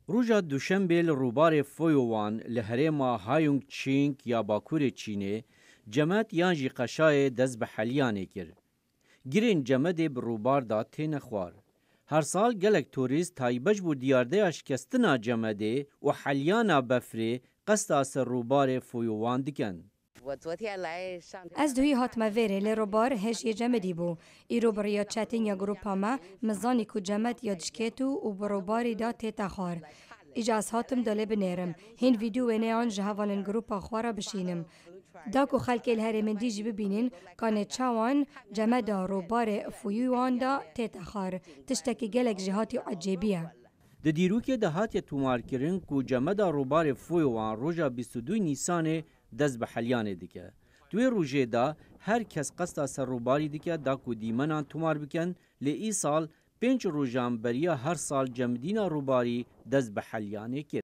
روژا دوشنبه لروبار فویوان لهرما هایونگ چینگ یا باکور چینه جمعت یانجی قشای دز به حلیانه کرد. گرین جمعه بروبار دا تین خوار. هر سال گلک توریست تایبج بو دیارده اشکستنا جمعه و حلیانا بفره قصد اثر روبار فویوان دکن. از دوی هاتمه ویره لروبار هش یه جمدی بو. ایرو بریا چتین یا گروپا ما مزانی کو جمد یادشکتو و بروباری دا تیتا خوار. ایجاز هاتم داله بنیرم. هین ویدیو اینه جهوالن گروپا خوارا بشینم. داکو خلک الهره من دیجی ببینین کانه چاوان جمدا روبار فویوان دا تیتا خوار. تشتکی گلک جهاتی عجیبیه. د دیروکه د هات تومار کرن کو جمدا روبار فویوان روژا 22 نیسان دز به حلیانه دیگه. دوی روژه دا هر کس قصد سر روباری دیگه دا کو دیمنان تومار بکن لی ای سال 5 روژان بریا هر سال جمدینا روباری دز به حلیانه کرد.